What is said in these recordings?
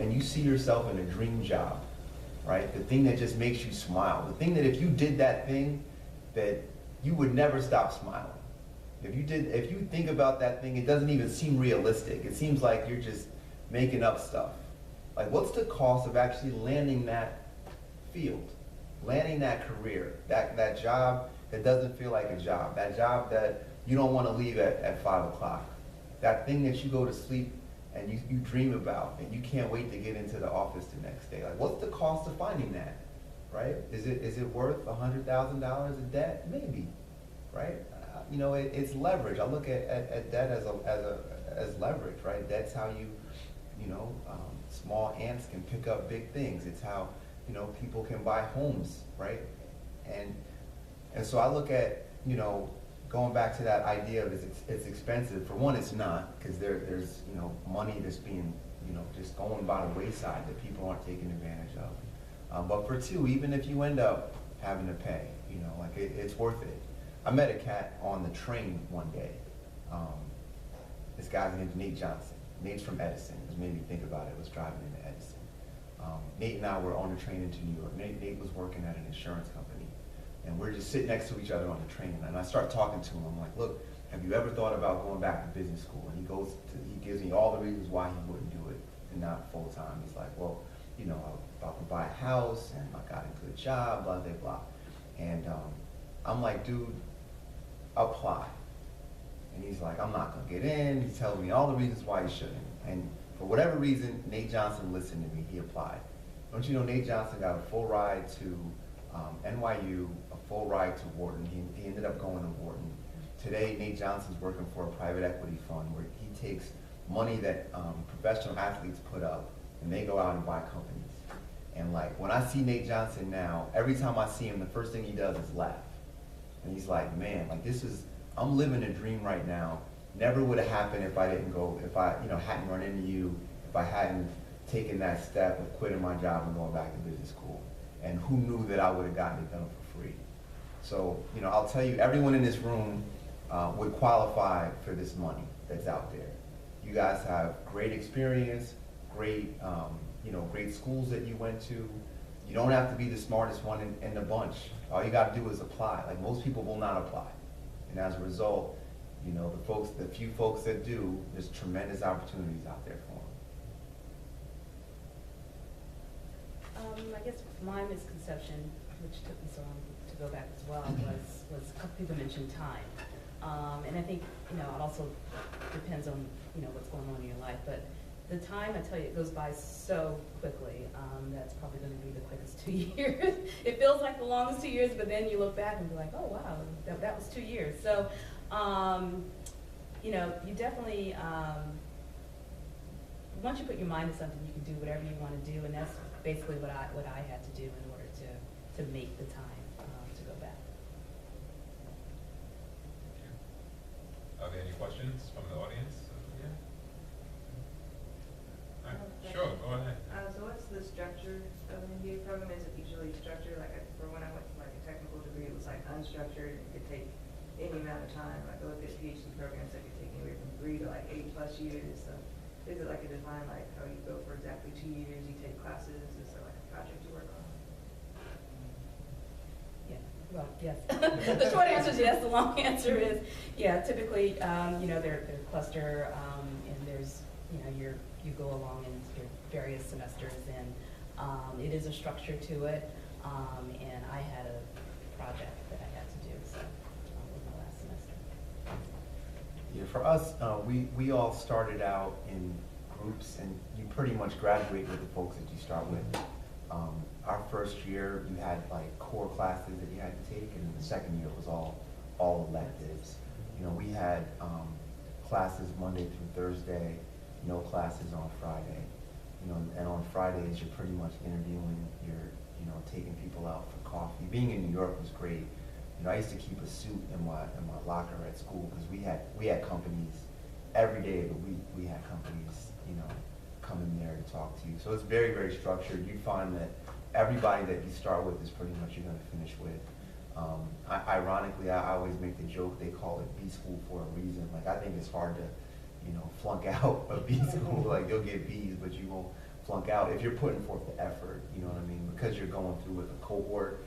and you see yourself in a dream job, right? The thing that just makes you smile. The thing that if you did that thing, that you would never stop smiling. If you think about that thing, it doesn't even seem realistic. It seems like you're just making up stuff. Like, what's the cost of actually landing that field, landing that career, that job that doesn't feel like a job, that job that you don't want to leave at 5 o'clock, that thing that you go to sleep and you dream about and you can't wait to get into the office the next day? Like, what's the cost of finding that, right? Is it worth $100,000 in debt? Maybe, right? It's leverage. I look at debt as leverage, right? That's how small ants can pick up big things. It's how, people can buy homes, right? And so I look at, going back to that idea of it's expensive. For one, it's not, because there's money that's being, just going by the wayside that people aren't taking advantage of. But for two, even if you end up having to pay, it's worth it. I met a cat on the train one day. This guy's named Nate Johnson. Nate's from Edison. It made me think about it. I was driving into Edison. Nate and I were on the train into New York. Nate was working at an insurance company. And we're just sitting next to each other on the train. And I start talking to him. I'm like, look, have you ever thought about going back to business school? And he gives me all the reasons why he wouldn't do it and not full time. He's like, well, I'm about to buy a house and I got a good job, blah, blah, blah. And I'm like, dude, apply. And he's like, I'm not gonna get in. He's telling me all the reasons why he shouldn't. And for whatever reason, Nate Johnson listened to me. He applied. Don't you know Nate Johnson got a full ride to NYU, a full ride to Wharton. He ended up going to Wharton. Today, Nate Johnson's working for a private equity fund where he takes money that professional athletes put up and they go out and buy companies. And when I see Nate Johnson now, every time I see him, the first thing he does is laugh. And he's like, man, I'm living a dream right now. Never would have happened if I hadn't run into you, if I hadn't taken that step of quitting my job and going back to business school. And who knew that I would have gotten it done for free? So, I'll tell you, everyone in this room would qualify for this money that's out there. You guys have great experience, great schools that you went to. You don't have to be the smartest one in the bunch. All you got to do is apply. Most people will not apply. And as a result, the few folks that do, there's tremendous opportunities out there for them. I guess my misconception, which took me so long to go back as well, was a couple people mentioned time. And I think, it also depends on, what's going on in your life. But the time, I tell you, it goes by so quickly. That's probably going to be the quickest 2 years. It feels like the longest 2 years, but then you look back and be like, oh, wow, that was 2 years. So, you definitely, once you put your mind to something, you can do whatever you want to do, and that's basically what I had to do in order to make the time to go back. Are there any questions from the audience? Yeah. All right. Sure, go ahead. So what's the structure of an MBA program? Is it usually structured? For when I went to a technical degree, it was unstructured. It could take any amount of time. I looked at PhD programs that could take anywhere from 3 to 8+ years. So is it a defined how you go for exactly 2 years? You take classes. Is there a project you work on? Yeah. Well, yes. The short answer is yes. The long answer is yeah. Typically, they're cluster, and there's you go along in your various semesters, and it is a structure to it. And I had a project that I had to do, so in the last semester. Yeah, for us, we all started out in groups, and you pretty much graduate with the folks that you start with. Our first year, you had core classes that you had to take, and the second year was all electives. We had classes Monday through Thursday, no classes on Friday. And on Fridays, you're pretty much interviewing, you're taking people out for coffee. Being in New York was great. I used to keep a suit in my locker at school because we had companies every day of the week. We had companies, come in there to talk to you. So it's very, very structured. You find that everybody that you start with is pretty much you're going to finish with. Ironically, I always make the joke, they call it B school for a reason. I think it's hard to, flunk out a B school. You'll get B's, but you won't flunk out if you're putting forth the effort, you know what I mean? Because you're going through with a cohort.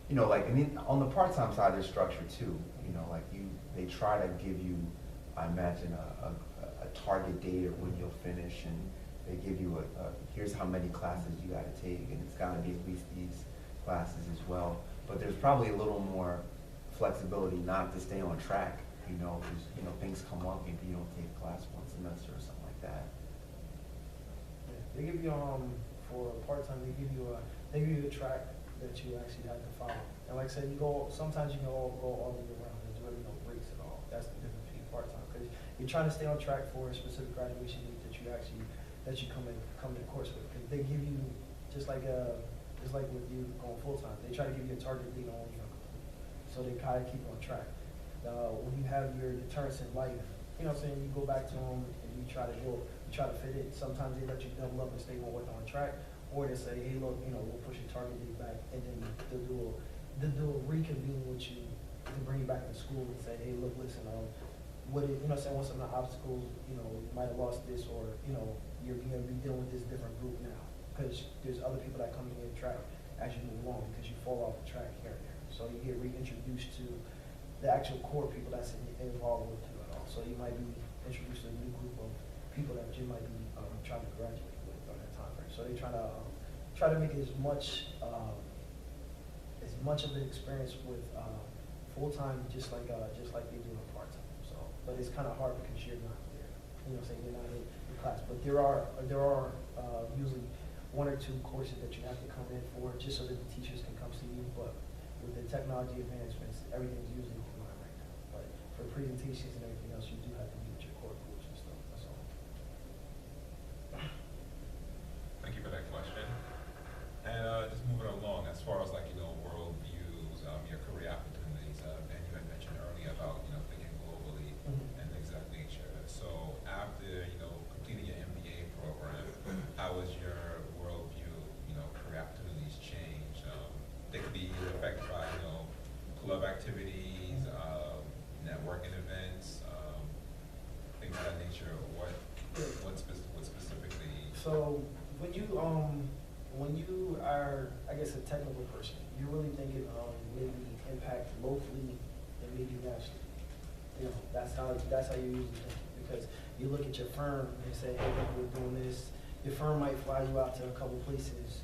You know, like, I mean, on the part-time side, there's structure too. You know, like they try to give you, I imagine, a target date of when you'll finish, and they give you here's how many classes you gotta take, and it's gotta be at least these classes as well. But there's probably a little more flexibility not to stay on track, you know, because, you know, things come up, maybe you don't take a class one semester or something like that. Yeah, they give you, for part-time, they give you a track that you actually have to follow. And like I said, sometimes you can go all the way around. There's really no breaks at all. That's the difference between part-time, because you're trying to stay on track for a specific graduation date that you come in course with. Because they give you, just like with you going full-time, they try to give you a target date on when you're going to complete. So they kind of keep you on track. When you have your deterrents in life, you know what I'm saying, you go back to them and you try to fit it. Sometimes they let you double up and stay on track, or they say, hey, look, you know, we'll push your target date back, and then they'll do a reconvene with you to bring you back to school and say, hey, look, listen, what it, you know what I'm saying, what's some of the obstacles, you know, you might have lost this, or, you know, you're going to be dealing with this different group now, because there's other people that come in your track as you move along, because you fall off the track here and there. So you get reintroduced to the actual core people that's involved with you at all. So you might be introduced to a new group of people that you might be trying to graduate with on that time frame. So they try to make as much of an experience with full-time, just like they do in part-time. So, but it's kind of hard because you're not there. You know what I'm saying? You're not in class. But there are usually one or two courses that you have to come in for, just so that the teachers can come see you. But with the technology advancements, everything's usually online right now. But for presentations and everything else, you do have to meet with your core groups and stuff. That's all. Thank you for that question. And just moving along, as far as like, you know, world views, your career opportunities, and you had mentioned earlier about, you know, thinking globally and things of that nature. So after, you know, completing your MBA program, how was your worldview, you know, career opportunities changed? They could be affected by, you know, club activities, networking events, things of that nature. What specifically? So when you are, I guess, a technical person, you're really thinking maybe impact locally and maybe nationally. You know, that's how you usually think, because you look at your firm and say, hey, look, we're doing this. Your firm might fly you out to a couple places,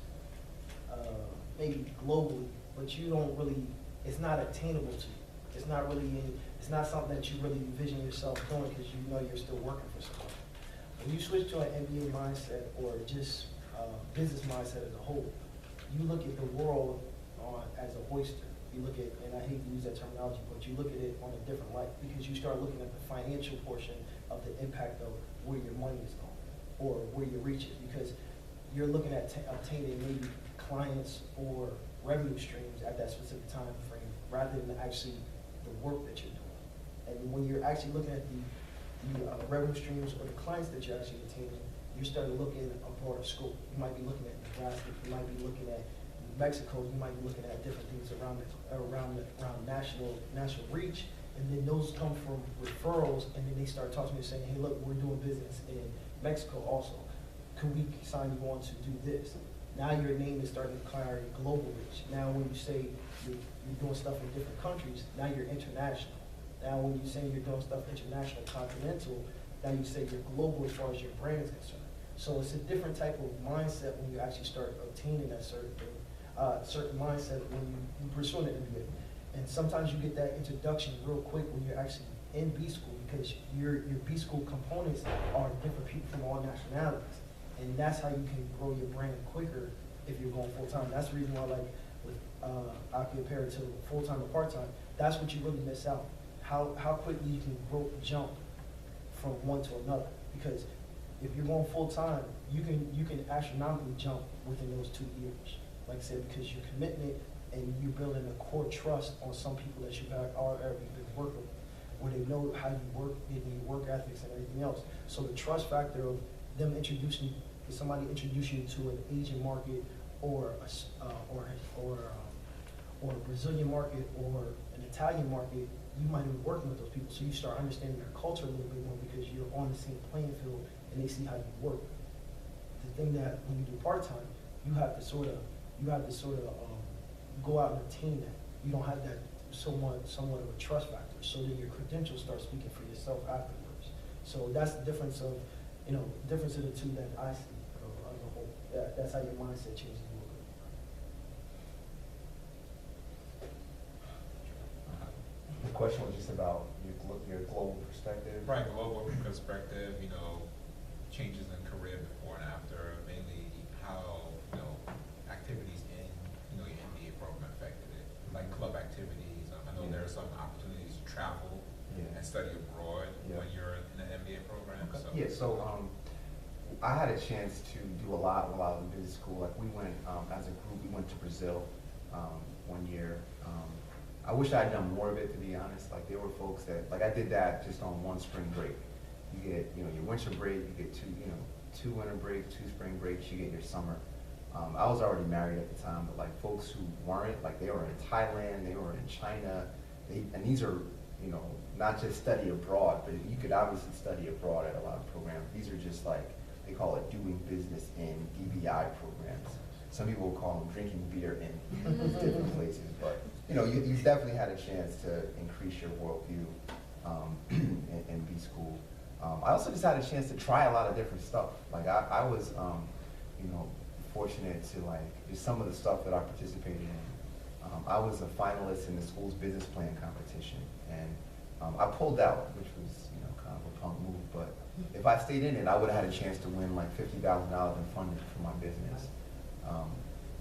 maybe globally, but you don't really, it's not attainable to you. It's not something that you really envision yourself doing, because you know you're still working for someone. When you switch to an MBA mindset, or just business mindset as a whole, you look at the world as a oyster. You look at, and I hate to use that terminology, but you look at it on a different light, because you start looking at the financial portion of the impact of where your money is going, or where your reach is, because you're looking at obtaining maybe clients or revenue streams at that specific time frame, rather than actually the work that you're doing. And when you're actually looking at the revenue streams or the clients that you're actually attaining, you start looking at a broader scope. You might be looking at Nebraska, you might be looking at Mexico, you might be looking at different things around national reach, and then those come from referrals, and then they start talking to me saying, hey, look, we're doing business in Mexico also. Could we sign you on to do this? Now your name is starting to carry global reach. Now when you say you're doing stuff in different countries, now you're international. Now when you say you're doing stuff international, continental, now you say you're global as far as your brand is concerned. So it's a different type of mindset when you actually start obtaining that certain thing, certain mindset when you pursue an MBA. And sometimes you get that introduction real quick when you're actually in B school, because your B school components are different people from all nationalities. And that's how you can grow your brand quicker if you're going full-time. That's the reason why, like, with I compare it to full-time or part-time, that's what you really miss out. How quickly you can jump from one to another. Because if you're going full-time, you can astronomically jump within those 2 years. Like I said, because your commitment and you're building a core trust on some people that you've already been working with, where they know how you work, your work ethics and everything else. So the trust factor of them introducing, if somebody introduce you to an Asian market or a Brazilian market or an Italian market, you might be working with those people, so you start understanding their culture a little bit more, because you're on the same playing field and they see how you work. the thing that when you do part-time, you have to sort of go out and attain that. You don't have that somewhat of a trust factor, so then your credentials start speaking for yourself afterwards. So that's the difference of, difference of the two that I see as a whole. That's how your mindset changes a little bit. The question was just about your global perspective. Right, global perspective, changes in career before and after, mainly how, activities in, your MBA program affected it, like club activities. I know there are some opportunities to travel and study abroad when you're in an MBA program. Okay. So. Yeah, so I had a chance to do a lot while I was in business school. Like we went, as a group, we went to Brazil 1 year. I wish I had done more of it, to be honest. Like there were folks that, like I did that just on one spring break. You get, your winter break, you get two winter breaks, 2 spring breaks, you get your summer. I was already married at the time, but like folks who weren't, like they were in Thailand, they were in China, and these are, not just study abroad, but you could obviously study abroad at a lot of programs. These are just like, they call it doing business in DBI programs. Some people will call them drinking beer in different places, but you definitely had a chance to increase your worldview in B school. I also just had a chance to try a lot of different stuff. Like I was, fortunate to like just some of the stuff that I participated in. I was a finalist in the school's business plan competition, and I pulled out, which was kind of a punk move. But if I stayed in it, I would have had a chance to win like $50,000 in funding for my business.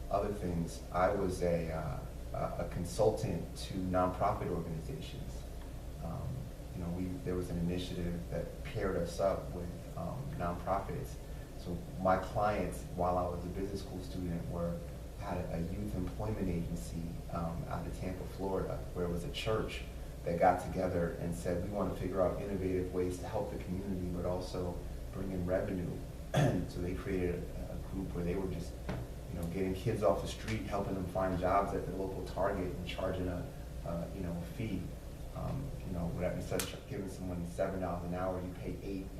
Other things, I was a consultant to nonprofit organizations. There was an initiative that paired us up with nonprofits. So my clients, while I was a business school student, had a youth employment agency out of Tampa, Florida, where it was a church that got together and said, we want to figure out innovative ways to help the community, but also bring in revenue. So they created a group where they were just, getting kids off the street, helping them find jobs at the local Target and charging a fee. Instead of giving someone $7 an hour, you pay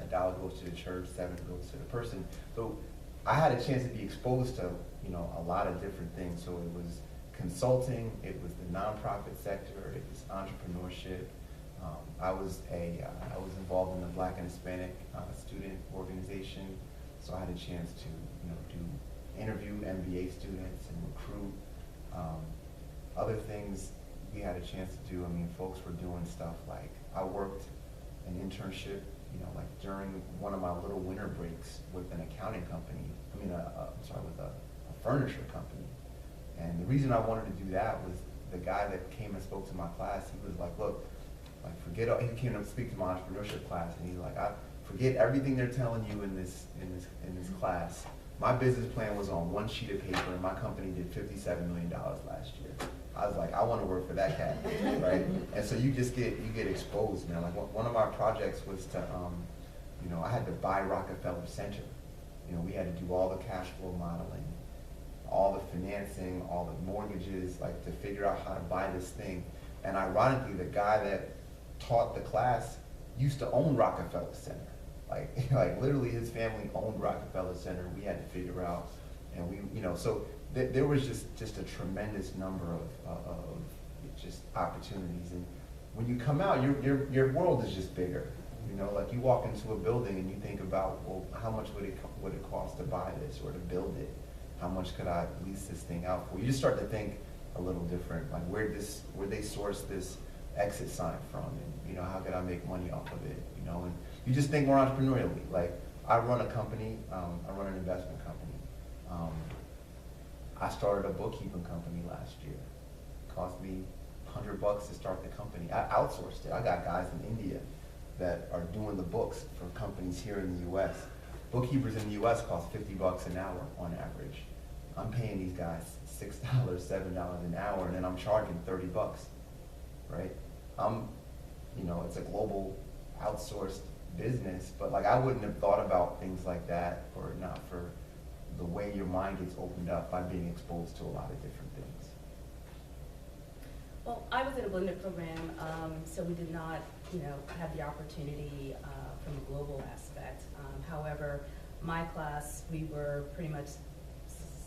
$8. $1 goes to the church, $7 goes to the person. So I had a chance to be exposed to, a lot of different things. So it was consulting, it was the nonprofit sector, it was entrepreneurship. I was involved in the Black and Hispanic student organization, so I had a chance to, do interview MBA students and recruit. Other things we had a chance to do. Folks were doing stuff like I worked an internship, like during one of my little winter breaks with an accounting company. With a furniture company. And the reason I wanted to do that was the guy that came and spoke to my class. He was like, look, he came to speak to my entrepreneurship class, and he's like, I forget everything they're telling you in this class. My business plan was on one sheet of paper, and my company did $57 million last year. I was like, I want to work for that cat, right? And so you get exposed, man. Like one of my projects was to, I had to buy Rockefeller Center. We had to do all the cash flow modeling, all the financing, all the mortgages, like to figure out how to buy this thing. And ironically, the guy that taught the class used to own Rockefeller Center. Like literally his family owned Rockefeller Center. We had to figure out, and so there was just a tremendous number of just opportunities. And when you come out, your world is just bigger. Like you walk into a building and you think about, well, how much would it cost to buy this or to build it? How much could I lease this thing out for? You just start to think a little different, like where they source this exit sign from, and how could I make money off of it? And you just think more entrepreneurially. Like I run a company, I run an investment company. I started a bookkeeping company last year. It cost me $100 to start the company. I outsourced it. I got guys in India that are doing the books for companies here in the U.S. Bookkeepers in the U.S. cost $50 an hour on average. I'm paying these guys $6, $7 an hour, and then I'm charging $30, right? It's a global outsourced business, but like I wouldn't have thought about things like that or not for the way your mind gets opened up by being exposed to a lot of different things. Well, I was in a blended program, so we did not, have the opportunity from a global aspect. However, my class, we were pretty much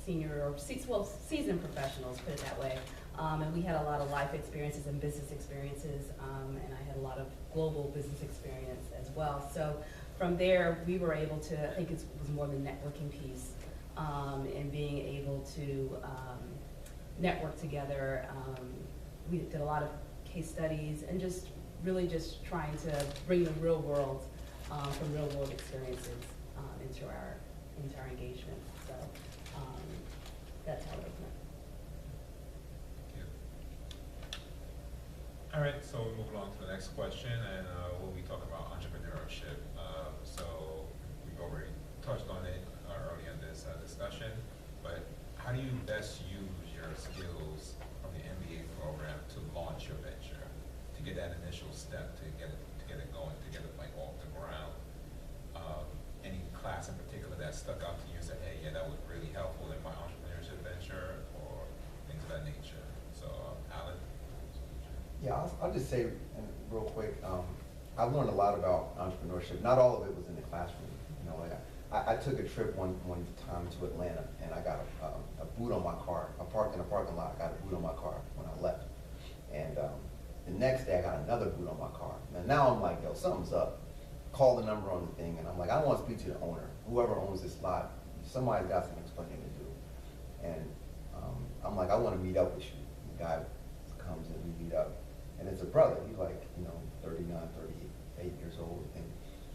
senior or seasoned professionals, put it that way. And we had a lot of life experiences and business experiences, and I had a lot of global business experience as well. So from there, we were able to, I think it was more the networking piece, and being able to network together. We did a lot of case studies and just really just trying to bring the real world, from real world experiences into our engagement. So that's how it went. All right, so we'll move along to the next question, and we'll be talking about entrepreneurship. So we've already touched on it early in this discussion, but how do you best use your skills from the MBA program to launch your venture, to get that initial step, to get it going, to get it like off the ground? Any class in particular that stuck out to you and said, hey, yeah, that was really helpful in my entrepreneurship venture, or things of that nature? So, Allan? Yeah, I'll just say real quick, I've learned a lot about entrepreneurship. Not all of it was in the classroom. You know, like I took a trip one time to Atlanta, and I got a boot on my car. I parked in a parking lot. I got a boot on my car when I left. And the next day, I got another boot on my car. Now I'm like, yo, something's up. Call the number on the thing, and I'm like, I don't want to speak to the owner. Whoever owns this lot, somebody's got some explaining to do. And I'm like, I want to meet up with you. The guy comes and we meet up. And it's a brother. He's like, 39, 38 years old. And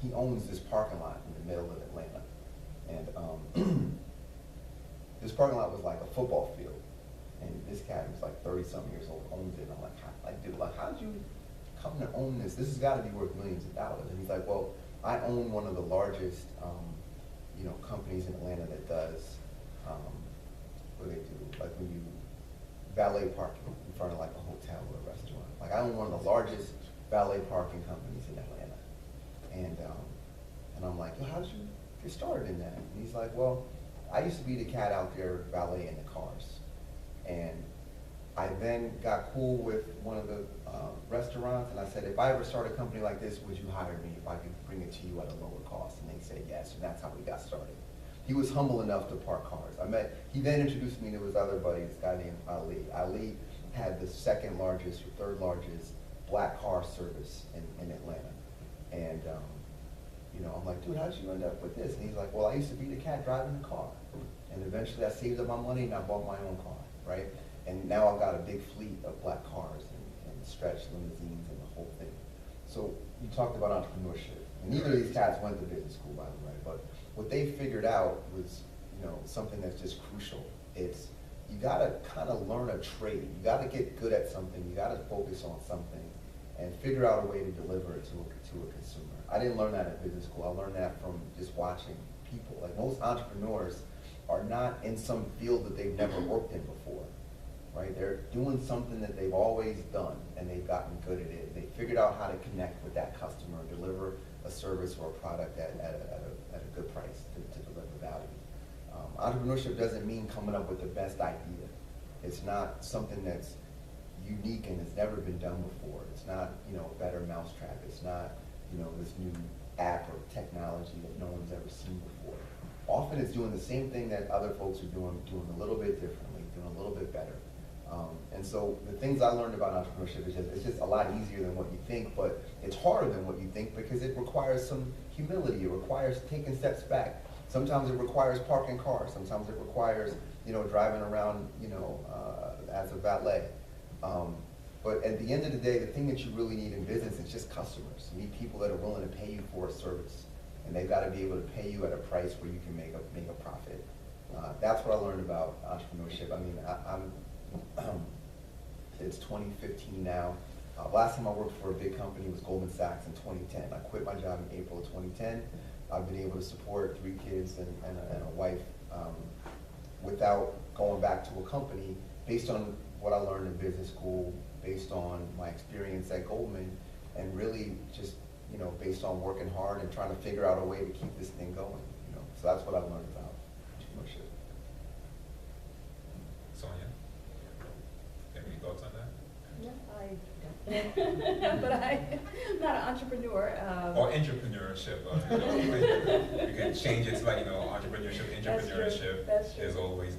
he owns this parking lot in the middle of Atlanta. And this parking lot was like a football field. And this cat was like 30-something years old, owns it. And I'm like, dude, how did you come to own this? This has got to be worth millions of dollars. And he's like, well, I own one of the largest, companies in Atlanta that does, what do they do? Like when you valet parking in front of like a hotel or a restaurant. Like I own one of the largest valet parking companies in Atlanta. And I'm like, well, how did you get started in that? And he's like, well, I used to be the cat out there valeting the cars. And I then got cool with one of the restaurants, and I said, if I ever start a company like this, would you hire me if I could bring it to you at a lower cost? And they said yes, and that's how we got started. He was humble enough to park cars. He then introduced me to his other buddy, this guy named Ali. Ali had the second largest or third largest black car service in Atlanta. And, I'm like, dude, how'd you end up with this? And he's like, well, I used to be the cat driving the car. And eventually I saved up my money and I bought my own car, right? And now I've got a big fleet of black cars and stretch limousines and the whole thing. So you talked about entrepreneurship. And neither of these cats went to business school, by the way, but what they figured out was, something that's just crucial. It's, you gotta kind of learn a trade. You gotta get good at something. You gotta focus on something and figure out a way to deliver it to a consumer. I didn't learn that at business school. I learned that from just watching people. Like most entrepreneurs are not in some field that they've never worked in before, right? They're doing something that they've always done and they've gotten good at it. They figured out how to connect with that customer, deliver a service or a product at a good price to deliver value. Entrepreneurship doesn't mean coming up with the best idea. It's not something that's unique and has never been done before. It's not, a better mousetrap. It's not, this new app or technology that no one's ever seen before. Often it's doing the same thing that other folks are doing a little bit differently, doing a little bit better. And so the things I learned about entrepreneurship is it's just a lot easier than what you think, but it's harder than what you think because it requires some humility. It requires taking steps back. Sometimes it requires parking cars. Sometimes it requires, driving around, as a valet. But at the end of the day, the thing that you really need in business is just customers. You need people that are willing to pay you for a service, and they've got to be able to pay you at a price where you can make a profit. That's what I learned about entrepreneurship. I mean, I'm it's 2015 now. Last time I worked for a big company was Goldman Sachs in 2010. I quit my job in April of 2010. I've been able to support 3 kids and a wife without going back to a company based on what I learned in business school, based on my experience at Goldman, and really just, based on working hard and trying to figure out a way to keep this thing going. So that's what I've learned about entrepreneurship. Sonya, any thoughts on that? No, I but I'm not an entrepreneur. Or entrepreneurship, you can change it to like, entrepreneurship, That's true. entrepreneurship That's true. is always